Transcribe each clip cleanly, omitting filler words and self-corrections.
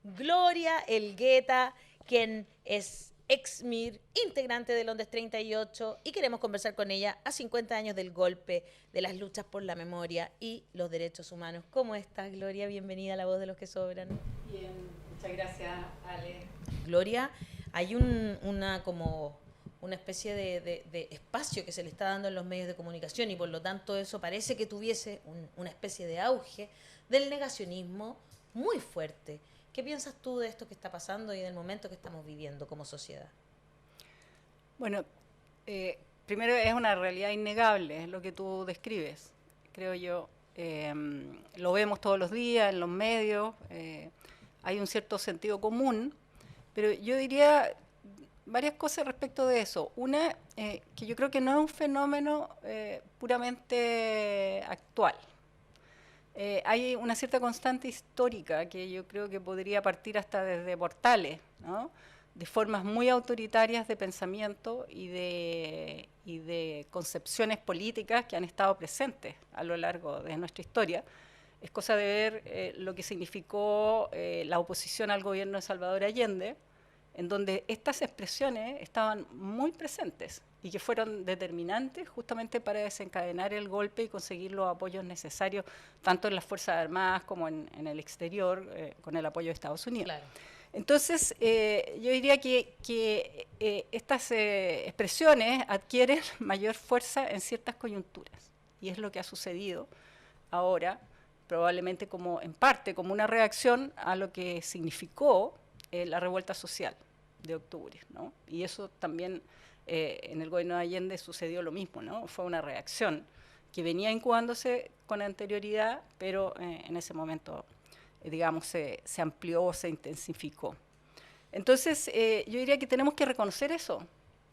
Gloria Elgueta, quien es ex-MIR, integrante de Londres 38, y queremos conversar con ella a 50 años del golpe, de las luchas por la memoria y los derechos humanos. ¿Cómo estás, Gloria? Bienvenida a La Voz de los que Sobran. Bien, muchas gracias, Ale. Gloria, hay una especie de espacio que se le está dando en los medios de comunicación y por lo tanto eso parece que tuviese una especie de auge del negacionismo muy fuerte. ¿Qué piensas tú de esto que está pasando y del momento que estamos viviendo como sociedad? Bueno, primero es una realidad innegable lo que tú describes, creo yo. Lo vemos todos los días en los medios, hay un cierto sentido común, pero yo diría varias cosas respecto de eso. Una, que yo creo que no es un fenómeno puramente actual. Hay una cierta constante histórica que yo creo que podría partir hasta desde Portales, ¿no? De formas muy autoritarias de pensamiento y de concepciones políticas que han estado presentes a lo largo de nuestra historia. Es cosa de ver lo que significó la oposición al gobierno de Salvador Allende, en donde estas expresiones estaban muy presentes y que fueron determinantes justamente para desencadenar el golpe y conseguir los apoyos necesarios, tanto en las Fuerzas Armadas como en el exterior, con el apoyo de Estados Unidos. Claro. Entonces, yo diría que estas expresiones adquieren mayor fuerza en ciertas coyunturas, y es lo que ha sucedido ahora, probablemente como en parte como una reacción a lo que significó la revuelta social de octubre, ¿no? Y eso también en el gobierno de Allende sucedió lo mismo, ¿no? Fue una reacción que venía incubándose con anterioridad, pero en ese momento, digamos, se amplió, se intensificó. Entonces, yo diría que tenemos que reconocer eso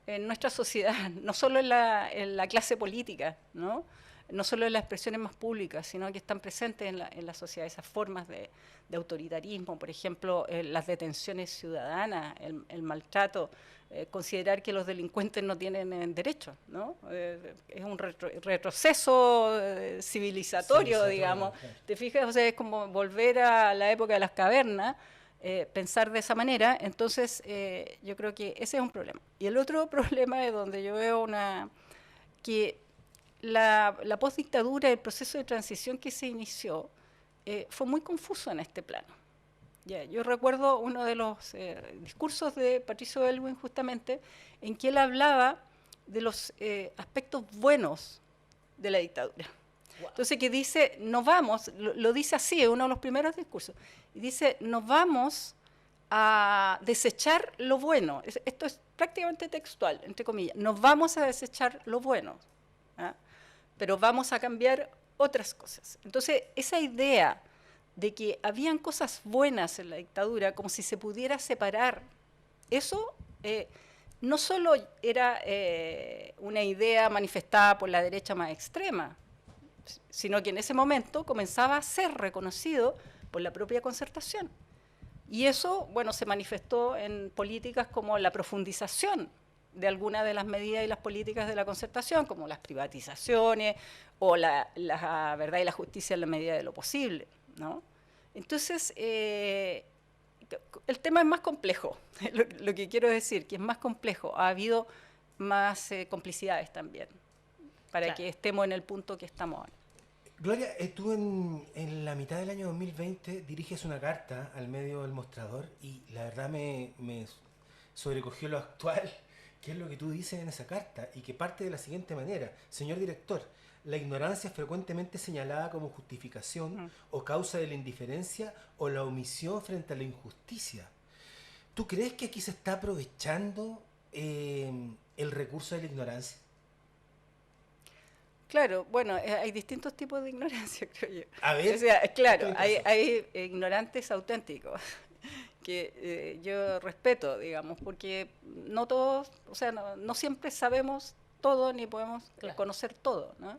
en nuestra sociedad, no solo en la clase política, ¿no? No solo en las expresiones más públicas, sino que están presentes en la sociedad esas formas de autoritarismo, por ejemplo, las detenciones ciudadanas, el maltrato, considerar que los delincuentes no tienen derechos, ¿no? Es un retroceso civilizatorio, digamos. Claro. ¿Te fijas? O sea, es como volver a la época de las cavernas, pensar de esa manera. Entonces, yo creo que ese es un problema. Y el otro problema es donde yo veo que la postdictadura, el proceso de transición que se inició, fue muy confuso en este plano. Yo recuerdo uno de los discursos de Patricio Aylwin justamente, en que él hablaba de los aspectos buenos de la dictadura. Wow. Entonces, que dice, nos vamos, lo dice así, es uno de los primeros discursos, y dice, nos vamos a desechar lo bueno. Esto es prácticamente textual, entre comillas, nos vamos a desechar lo bueno, ¿ah? Pero vamos a cambiar otras cosas. Entonces, esa idea de que habían cosas buenas en la dictadura, como si se pudiera separar, eso no solo era una idea manifestada por la derecha más extrema, sino que en ese momento comenzaba a ser reconocido por la propia Concertación. Y eso, bueno, se manifestó en políticas como la profundización de algunas de las medidas y las políticas de la Concertación, como las privatizaciones o la verdad y la justicia en la medida de lo posible, ¿no? Entonces, el tema es más complejo, lo que quiero decir, que es más complejo, ha habido más complicidades también, para Claro. que estemos en el punto que estamos ahora. Gloria, tú en la mitad del año 2020 diriges una carta al medio del Mostrador y la verdad me sobrecogió lo actual, que es lo que tú dices en esa carta y que parte de la siguiente manera. Señor director, la ignorancia es frecuentemente señalada como justificación o causa de la indiferencia o la omisión frente a la injusticia. ¿Tú crees que aquí se está aprovechando el recurso de la ignorancia? Claro, bueno, hay distintos tipos de ignorancia, creo yo. A ver, O sea, claro, estoy hay ignorantes auténticos que yo respeto, digamos, porque no todos, o sea, no siempre sabemos todo ni podemos Claro. conocer todo, ¿no?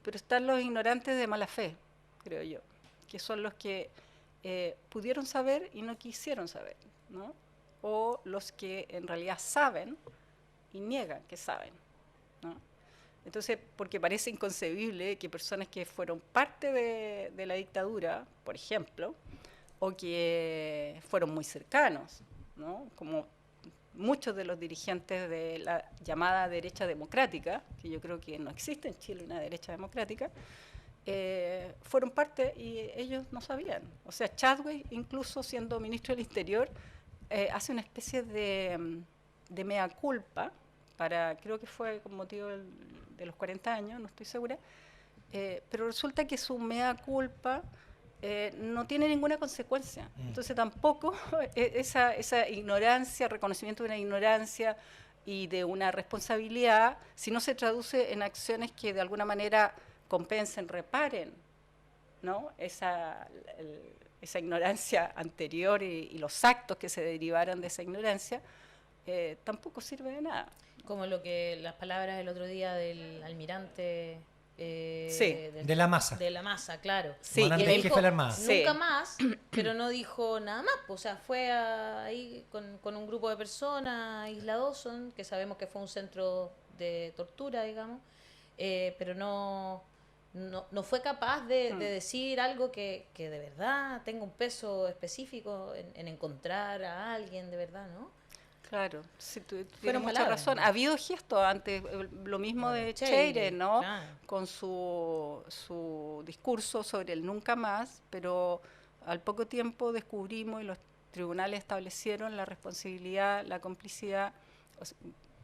Pero están los ignorantes de mala fe, creo yo, que son los que pudieron saber y no quisieron saber, ¿no? O los que en realidad saben y niegan que saben, ¿no? Entonces, porque parece inconcebible que personas que fueron parte de la dictadura, por ejemplo, o que fueron muy cercanos, ¿no? Como muchos de los dirigentes de la llamada derecha democrática, que yo creo que no existe en Chile una derecha democrática, fueron parte y ellos no sabían. O sea, Chadwick, incluso siendo ministro del Interior, hace una especie de mea culpa, creo que fue con motivo de los 40 años, no estoy segura, pero resulta que su mea culpa no tiene ninguna consecuencia. Entonces tampoco esa ignorancia, reconocimiento de una ignorancia y de una responsabilidad, si no se traduce en acciones que de alguna manera compensen, reparen, ¿no? esa ignorancia anterior y los actos que se derivaron de esa ignorancia, tampoco sirve de nada. Como las palabras el otro día del almirante... de la masa. De la masa, claro. Sí, y el jefe de la Armada. Nunca más, pero no dijo nada más. O sea, fue ahí con un grupo de personas, Isla Dawson, que sabemos que fue un centro de tortura, digamos, pero no fue capaz de decir algo que de verdad tenga un peso específico en encontrar a alguien de verdad, ¿no? Claro, sí, Fueron mucha palabras, razón. ¿no? Ha habido gestos antes, lo mismo de Cheire, ¿no? Claro. Con su discurso sobre el nunca más, pero al poco tiempo descubrimos y los tribunales establecieron la responsabilidad, la complicidad.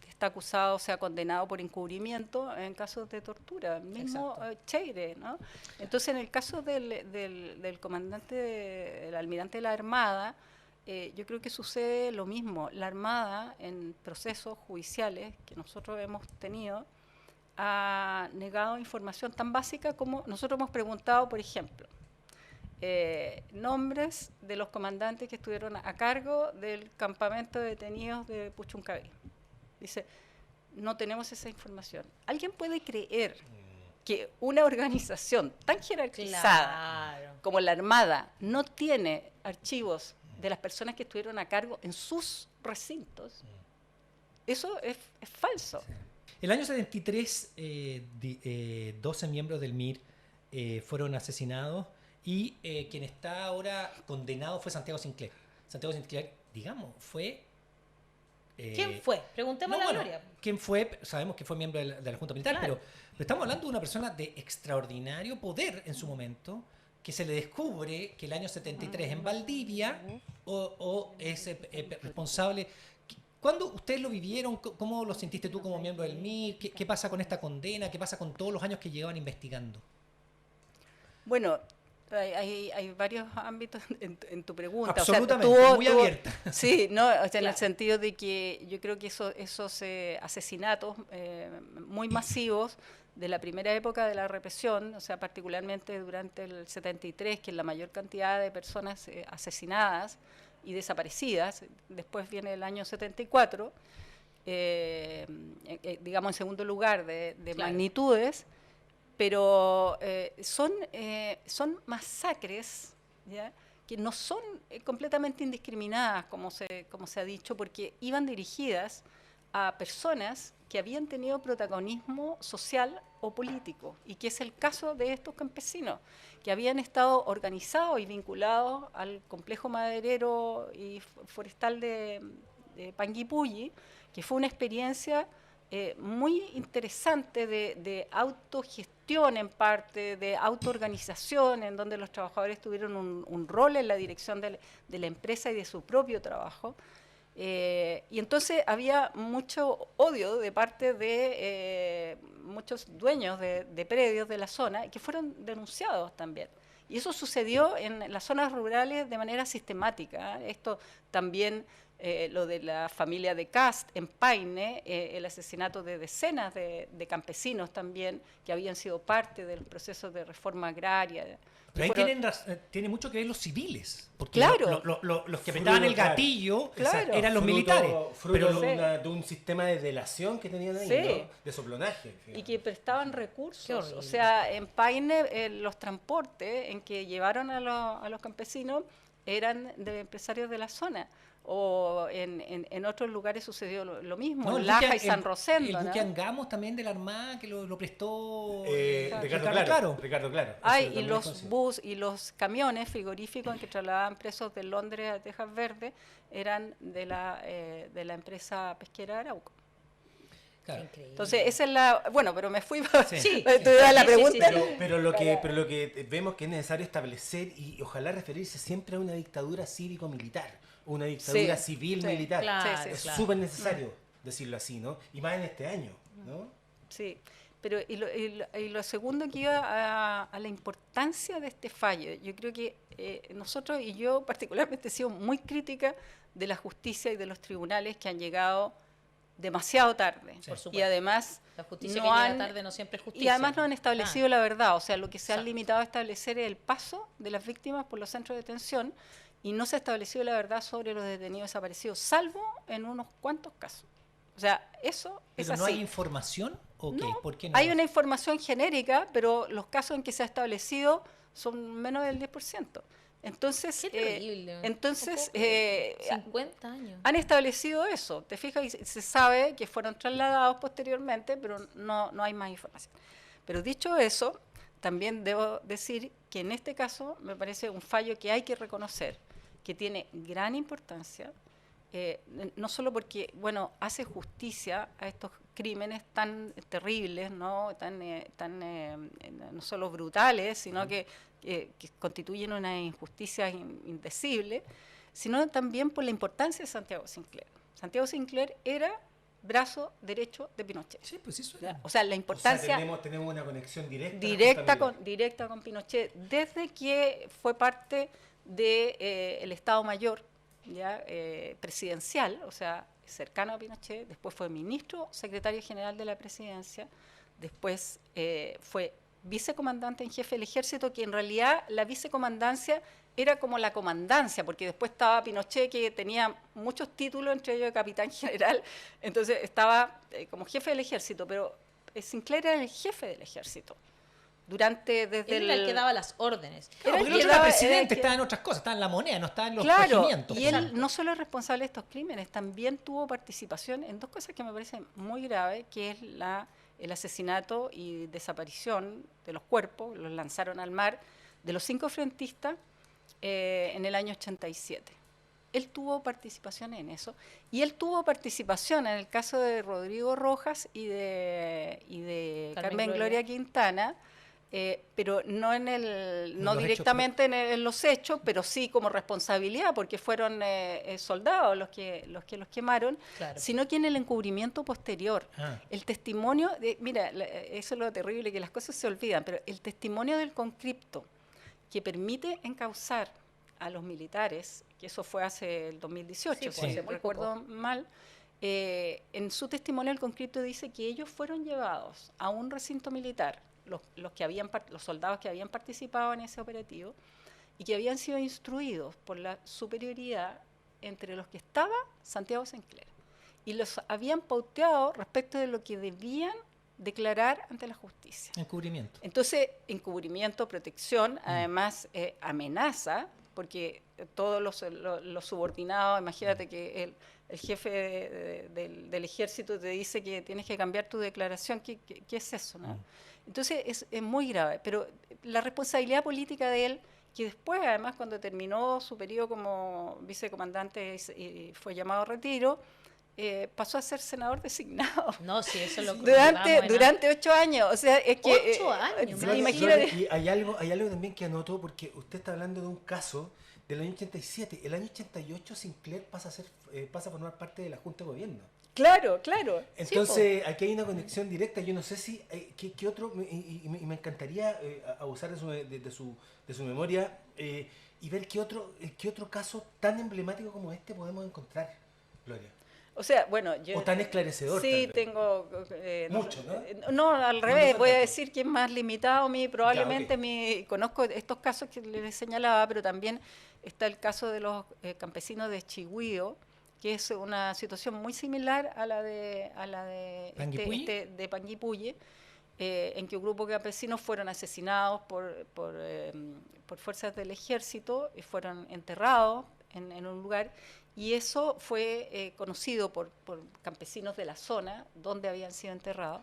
Está acusado, o sea, condenado por encubrimiento en casos de tortura, el mismo Cheire, ¿no? Entonces, en el caso del comandante, el almirante de la Armada, yo creo que sucede lo mismo. La Armada, en procesos judiciales que nosotros hemos tenido, ha negado información tan básica como nosotros hemos preguntado, por ejemplo, nombres de los comandantes que estuvieron a cargo del campamento de detenidos de Puchuncaví. Dice, no tenemos esa información. ¿Alguien puede creer que una organización tan jerarquizada como la Armada no tiene archivos de las personas que estuvieron a cargo en sus recintos? Eso es falso. Sí. El año 73, 12 miembros del MIR fueron asesinados y quien está ahora condenado fue Santiago Sinclair. Santiago Sinclair, digamos, fue... ¿Quién fue? Preguntemos a la Gloria. ¿Quién fue? Sabemos que fue miembro de la Junta Militar, Claro. pero estamos hablando de una persona de extraordinario poder en su momento, que se le descubre que el año 73 en Valdivia es responsable. ¿Cuándo ustedes lo vivieron? ¿Cómo lo sentiste tú como miembro del MIR? ¿Qué pasa con esta condena? ¿Qué pasa con todos los años que llevan investigando? Bueno, hay varios ámbitos en tu pregunta. Absolutamente, o sea, muy abierta. Sí, no, o sea, Claro. en el sentido de que yo creo que esos asesinatos muy masivos de la primera época de la represión, o sea, particularmente durante el 73, que es la mayor cantidad de personas asesinadas y desaparecidas, después viene el año 74, digamos en segundo lugar de Claro. magnitudes, pero son masacres, ¿ya?, que no son completamente indiscriminadas, como se ha dicho, porque iban dirigidas a personas que habían tenido protagonismo social o político, y que es el caso de estos campesinos, que habían estado organizados y vinculados al complejo maderero y forestal de Panguipulli, que fue una experiencia muy interesante de autogestión en parte, de autoorganización, en donde los trabajadores tuvieron un rol en la dirección de la empresa y de su propio trabajo. Y entonces había mucho odio de parte de muchos dueños de predios de la zona que fueron denunciados también. Y eso sucedió en las zonas rurales de manera sistemática. Esto también, lo de la familia de Cast en Paine, el asesinato de decenas de campesinos también, que habían sido parte del proceso de reforma agraria. Pero ahí tiene mucho que ver los civiles, porque Claro. los que apretaban el gatillo eran los militares. Fruto Pero de un sistema de delación que tenían ahí, Sí. ¿no? De soplonaje. Y que prestaban Qué recursos. horrible. O sea, en Paine los transportes en que llevaron a los campesinos eran de empresarios de la zona. O en otros lugares sucedió lo mismo, No, en el Laja buque- y San el- Rosendo. El ¿no? buque Angamos también de la Armada que lo prestó Ricardo Ricardo Claro. Ricardo Claro. Ay, Ese y también es los conocido. bus y los camiones frigoríficos en que trasladaban presos de Londres a Tejas Verde eran de la empresa pesquera Arauco. Claro. Increíble. Entonces, esa es la... Bueno, pero me fui... Sí. Sí. Tú das la Sí, sí, sí, pregunta. sí. Pero lo que vemos que es necesario establecer y ojalá referirse siempre a una dictadura cívico-militar, una dictadura Sí, civil-militar. sí, claro, Es claro. súper necesario decirlo así, ¿no? Y más en este año, ¿no? Sí, pero y lo segundo que iba a la importancia de este fallo. Yo creo que nosotros, y yo particularmente, he sido muy crítica de la justicia y de los tribunales que han llegado demasiado tarde. Sí. Por supuesto. Y además La justicia no que llega han- tarde no siempre es justicia. y además no han establecido la verdad. O sea, lo que se han Exacto. limitado a establecer es el paso de las víctimas por los centros de detención y no se ha establecido la verdad sobre los detenidos desaparecidos, salvo en unos cuantos casos. O sea, eso es ¿Pero así. no hay información o qué? No, ¿Por qué no? hay una información genérica, pero los casos en que se ha establecido son menos del 10%. Entonces, Qué terrible. entonces No puedo creer. 50 años. han establecido eso. Te fijas, y se sabe que fueron trasladados posteriormente, pero no hay más información. Pero dicho eso, también debo decir que en este caso me parece un fallo que hay que reconocer, que tiene gran importancia, no solo porque, bueno, hace justicia a estos crímenes tan terribles, ¿no? No solo brutales, sino que constituyen una injusticia indecible, sino también por la importancia de Santiago Sinclair. Santiago Sinclair era brazo derecho de Pinochet. Sí, pues eso ¿Ya? era. O sea, la importancia Tenemos una conexión directa. directa con Pinochet, desde que fue parte del Estado Mayor ya presidencial, o sea, cercano a Pinochet, después fue ministro, secretario general de la presidencia, después fue vicecomandante en jefe del ejército, que en realidad la vicecomandancia era como la comandancia, porque después estaba Pinochet, que tenía muchos títulos, entre ellos de capitán general, entonces estaba como jefe del ejército, pero Sinclair era el jefe del ejército. Desde Él era el que daba las órdenes. Claro, porque el otro era presidente, estaba en otras cosas, estaba en la moneda, no estaba en los regimientos. Y él no solo es responsable de estos crímenes, también tuvo participación en dos cosas que me parecen muy graves, que es el asesinato y desaparición de los cuerpos, los lanzaron al mar, de los 5 frentistas en el año 87. Él tuvo participación en eso, y él tuvo participación en el caso de Rodrigo Rojas y de Carmen Gloria Quintana, pero no directamente en los hechos, pero sí como responsabilidad, porque fueron soldados los que los quemaron, Claro. sino que en el encubrimiento posterior. Ah. El testimonio, mira, eso es lo terrible, que las cosas se olvidan, pero el testimonio del conscripto que permite encauzar a los militares, que eso fue hace el 2018, Sí, si sí. no recuerdo mal, en su testimonio el conscripto dice que ellos fueron llevados a un recinto militar, los soldados que habían participado en ese operativo, y que habían sido instruidos por la superioridad entre los que estaba Santiago Sinclair, y los habían pauteado respecto de lo que debían declarar ante la justicia. Encubrimiento. Entonces, encubrimiento, protección, además amenaza, porque todos los subordinados, imagínate que el jefe del ejército te dice que tienes que cambiar tu declaración, ¿qué es eso? ¿No? Entonces es muy grave, pero la responsabilidad política de él, que después además cuando terminó su periodo como vicecomandante y fue llamado a retiro, pasó a ser senador designado. No, sí, eso lo durante 8 años. O sea, es que 8 años, sí, Gloria, imagínate. Y hay algo también que anotó, porque usted está hablando de un caso del año 87. El año 88 Sinclair pasa a formar parte de la Junta de Gobierno. Claro. Entonces, aquí hay una conexión directa. Yo no sé si qué otro, y me encantaría abusar de su memoria y ver qué otro caso tan emblemático como este podemos encontrar, Gloria. O sea, bueno, yo... O tan esclarecedor. Sí, tal vez. tengo... Mucho, ¿no? No, al No, revés, no voy a tanto. decir que es más limitado. Probablemente Ya, ok. conozco estos casos que les señalaba, pero también está el caso de los campesinos de Chigüío, que es una situación muy similar a la de ¿Panguipulli? de Panguipulli, en que un grupo de campesinos fueron asesinados por fuerzas del ejército y fueron enterrados en un lugar, y eso fue conocido por campesinos de la zona donde habían sido enterrados.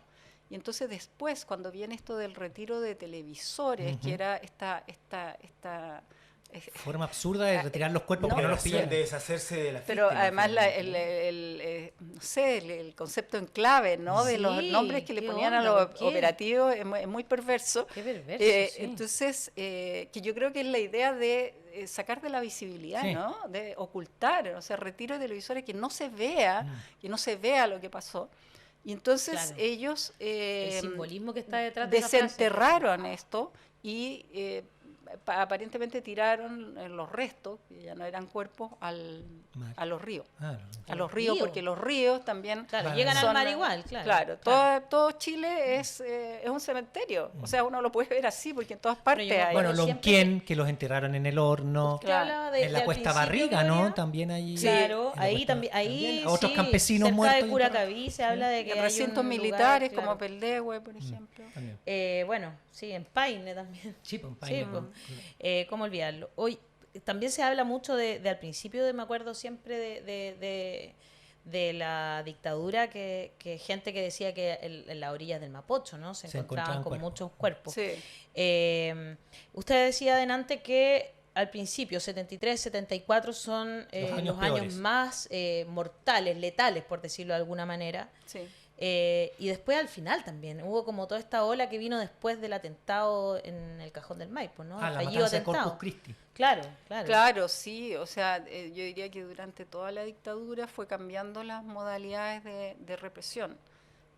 Y entonces después, cuando viene esto del retiro de televisores, que era esta Forma absurda de retirar los cuerpos porque no los Operación pillan. de deshacerse de las pero víctimas, además finalmente, ¿no? no sé, el concepto en clave, ¿no? De los Sí, nombres que le qué ponían onda, a los ¿por qué? operativos es muy perverso. Qué perverso, sí. Entonces, que yo creo que es la idea de sacar de la visibilidad, Sí. ¿no? De ocultar, o sea, retiro de televisores, que no se vea, lo que pasó. Y entonces Claro. ellos El simbolismo que está detrás de esa frase. desenterraron esto y aparentemente tiraron los restos, que ya no eran cuerpos, Mar. a los ríos. Ah, A los ríos, ríos. porque los ríos también Claro, Van- llegan al son, mar igual, claro. Claro, todo Chile es un cementerio. O sea, uno lo puede ver así, porque en todas partes yo me hay. Bueno, Siempre- Lonquén, que los enterraron en el horno. Usted hablaba de, En la al Cuesta principio, Barriga, ¿no? Gloria. También hay. Claro, en la ahí Cuesta- también, ahí a otros sí, campesinos cerca muertos. de y Curacaví se habla de que En hay recintos un lugar, militares claro. como Peldehue, por ejemplo. También. Bueno, sí, en Paine también. Sí, pues, Sí, Paine. pues. ¿Cómo olvidarlo? Hoy también se habla mucho de al principio, me acuerdo siempre de la dictadura, que gente que decía que en las orillas del Mapocho, ¿no? Se encontraban con cuerpos. muchos cuerpos. Sí. Usted decía adelante que al principio, 73, 74 son Los años los peores. años más mortales, letales, por decirlo de alguna manera. Sí. Y después al final también, hubo como toda esta ola que vino después del atentado en el Cajón del Maipo, ¿no? Ah, El la fallido matanza de atentado. Corpus Christi. Claro, claro. Claro, sí, o sea, yo diría que durante toda la dictadura fue cambiando las modalidades de represión,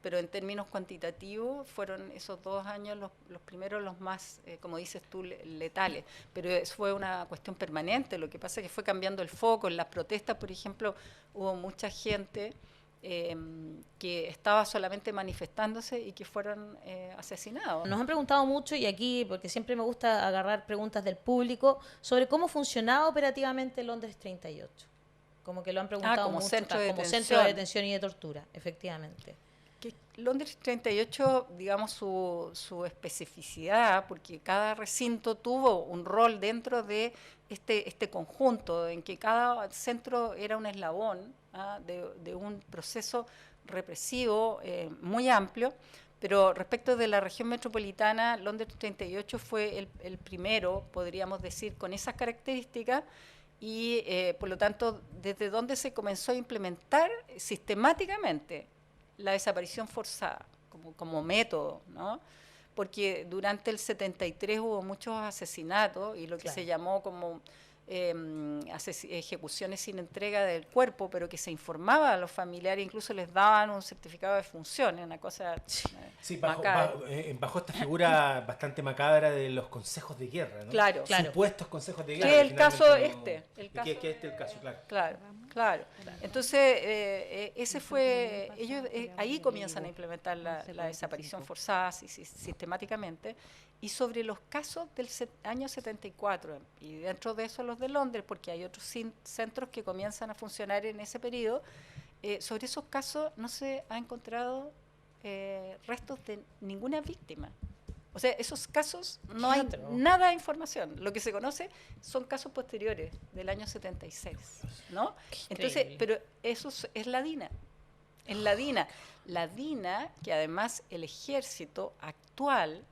pero en términos cuantitativos fueron esos 2 años los primeros, los más, como dices tú, letales, pero eso fue una cuestión permanente. Lo que pasa es que fue cambiando el foco. En las protestas, por ejemplo, hubo mucha gente que estaba solamente manifestándose y que fueron asesinados. Nos han preguntado mucho, y aquí, porque siempre me gusta agarrar preguntas del público, sobre cómo funcionaba operativamente Londres 38. Como que lo han preguntado como mucho, centro de como centro detención. de detención y de tortura, efectivamente. Que Londres 38, digamos, su especificidad, porque cada recinto tuvo un rol dentro de este conjunto, en que cada centro era un eslabón de un proceso represivo muy amplio. Pero respecto de la región metropolitana, Londres 38 fue el primero, podríamos decir, con esas características, y por lo tanto, desde donde se comenzó a implementar sistemáticamente la desaparición forzada como método, ¿no? Porque durante el 73 hubo muchos asesinatos y lo que Claro. se llamó como ejecuciones sin entrega del cuerpo, pero que se informaba a los familiares, incluso les daban un certificado de función, una cosa Sí, macabra. bajo esta figura bastante macabra de los consejos de guerra, ¿no? Claro. Claro. Supuestos consejos de Que guerra. es el caso finalmente el que- caso que este es el caso, claro. Claro. Entonces, ese fue, ellos ahí comienzan a implementar la desaparición forzada sistemáticamente, y sobre los casos del año 74, y dentro de eso los de Londres, porque hay otros centros que comienzan a funcionar en ese periodo, sobre esos casos no se ha encontrado restos de ninguna víctima. O sea, esos casos no hay Teatro. nada de información. Lo que se conoce son casos posteriores del año 76, ¿no? Entonces, Increíble. pero eso es la DINA. Es la DINA. La DINA, que además el ejército actual,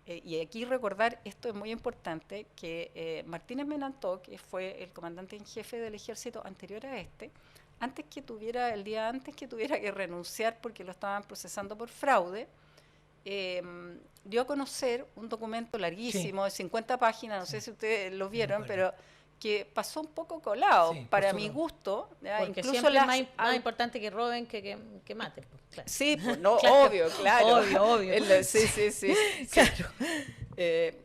y aquí recordar, esto es muy importante, que Martínez Menantó, que fue el comandante en jefe del ejército anterior a este, el día antes que tuviera que renunciar porque lo estaban procesando por fraude, dio a conocer un documento larguísimo de 50 páginas, no sé si ustedes lo vieron, acuerdo. pero que pasó un poco colado, Sí, para pasó mi colado. gusto. ¿ya? Porque Incluso siempre es las- más importante que roben que maten. Pues, claro. Sí, pues, no, Claro. obvio, claro. Obvio. Sí. Claro.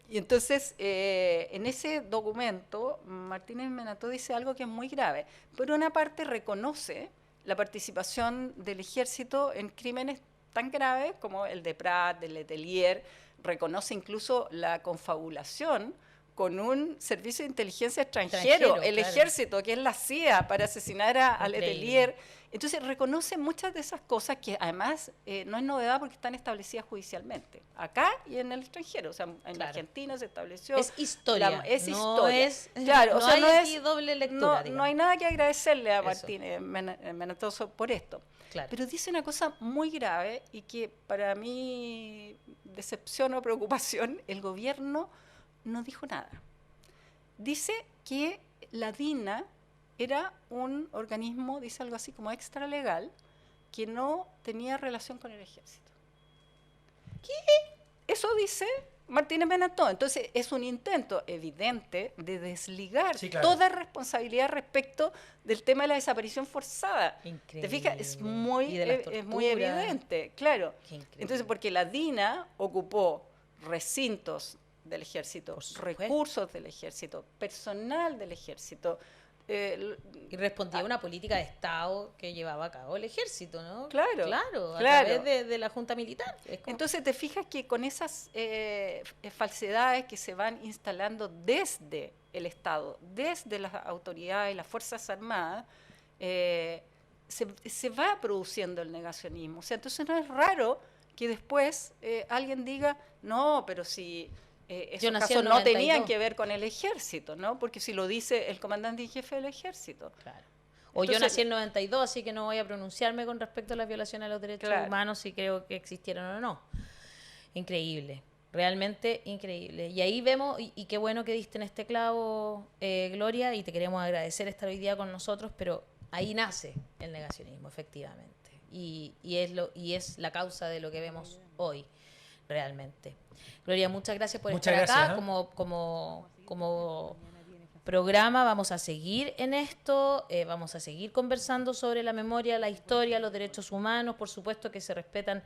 Y entonces, en ese documento, Martínez Menató dice algo que es muy grave. Por una parte, reconoce la participación del ejército en crímenes tan graves como el de Prat, del Letelier, reconoce incluso la confabulación con un servicio de inteligencia extranjero, Extranjero, el claro. ejército, que es la CIA, para asesinar a Increíble. Letelier. Entonces reconoce muchas de esas cosas que además no es novedad porque están establecidas judicialmente, acá y en el extranjero. O sea, en Claro. Argentina se estableció. Es historia. Es no historia. Es, Claro, o sea, hay no aquí es- doble lectura. No, no digamos. hay nada que agradecerle a Eso. Martínez Menatoso por esto. Claro. Pero dice una cosa muy grave y que para mí, decepción o preocupación, el gobierno no dijo nada. Dice que la DINA era un organismo, dice algo así como extralegal, que no tenía relación con el ejército. ¿Qué? Eso dice Martínez Menató. Entonces es un intento evidente de desligar Sí, claro. toda responsabilidad respecto del tema de la desaparición forzada. Increíble. ¿Te fijas? Es Y muy, de las es muy torturas. evidente, claro. Qué increíble. Entonces, porque la DINA ocupó recintos del ejército, Por supuesto. recursos del ejército, personal del ejército. Y respondía a una política de Estado que llevaba a cabo el ejército, ¿no? Claro, Claro, a claro. través de la Junta Militar. Es como- Entonces te fijas que con esas falsedades que se van instalando desde el Estado, desde las autoridades y las Fuerzas Armadas, se va produciendo el negacionismo. O sea, entonces no es raro que después alguien diga, no, pero si esos nací casos en no tenían 92. que ver con el ejército, ¿no? Porque si lo dice el comandante en jefe del ejército. Claro. O yo Entonces- nací en 92, así que no voy a pronunciarme con respecto a las violaciones a los derechos Claro. humanos si creo que existieron o no. Increíble, realmente increíble. Y ahí vemos, y qué bueno que diste en este clavo, Gloria, y te queremos agradecer estar hoy día con nosotros, pero ahí nace el negacionismo, efectivamente. Y es la causa de lo que vemos hoy, realmente. Gloria, muchas gracias por Muchas estar acá. gracias, Como programa vamos a seguir en esto, vamos a seguir conversando sobre la memoria, la historia, los derechos humanos, por supuesto que se respetan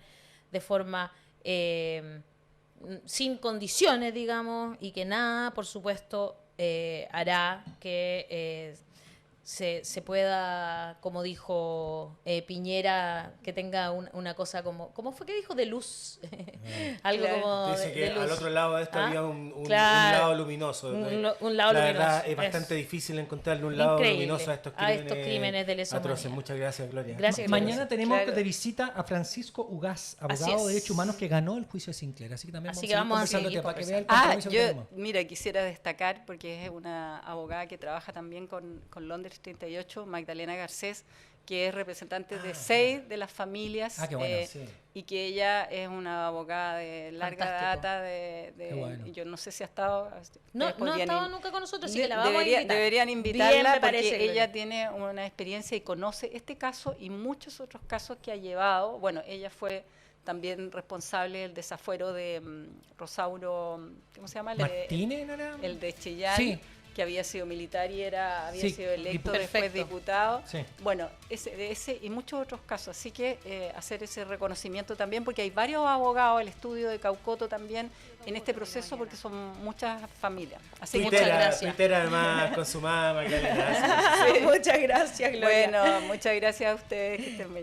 de forma sin condiciones, digamos, y que nada, por supuesto, hará que se pueda, como dijo Piñera, que tenga una cosa como, ¿cómo fue que dijo? De luz. Algo Claro. como Dice de que luz. al otro lado de esto ¿Ah? había un Claro. lado luminoso. Un lado la luminoso. verdad es Eso. bastante difícil encontrarle un lado Increíble luminoso a estos crímenes de lesa atroces. humanidad. Muchas gracias, Gloria. Gracias, Mañana Gloria. tenemos Claro. de visita a Francisco Ugaz, Así abogado es. de derechos humanos que ganó el juicio de Sinclair. Así que también Así vamos que a seguir vamos a seguir conversándote para que vea el conversando. compromiso que Yo, tenemos. mira, quisiera destacar, porque es una abogada que trabaja también con Londres 38, Magdalena Garcés, que es representante de 6 de las familias, Ah, qué bueno, sí. y que ella es una abogada de larga Fantástico. data, Qué bueno. yo no sé si ha estado... No, ustedes no ha podrían estado ir- nunca con nosotros, así que la vamos a invitar. Deberían Bien, invitarla me parece, porque Gloria. ella tiene una experiencia y conoce este caso y muchos otros casos que ha llevado. Bueno, ella fue también responsable del desafuero de Rosauro, ¿cómo se llama? ¿Martínez no era? El de Chillán, Sí. que había sido militar y había Sí, sido electo dipu- después Perfecto. diputado. Sí. Bueno, de ese y muchos otros casos. Así que hacer ese reconocimiento también, porque hay varios abogados, el estudio de Caucoto también, en este proceso, porque son muchas familias. Así que Muchas gracias. Tuitera además con su mamá, Magdalena. Muchas gracias, Gloria. bueno, muchas gracias a ustedes. Que estén bien.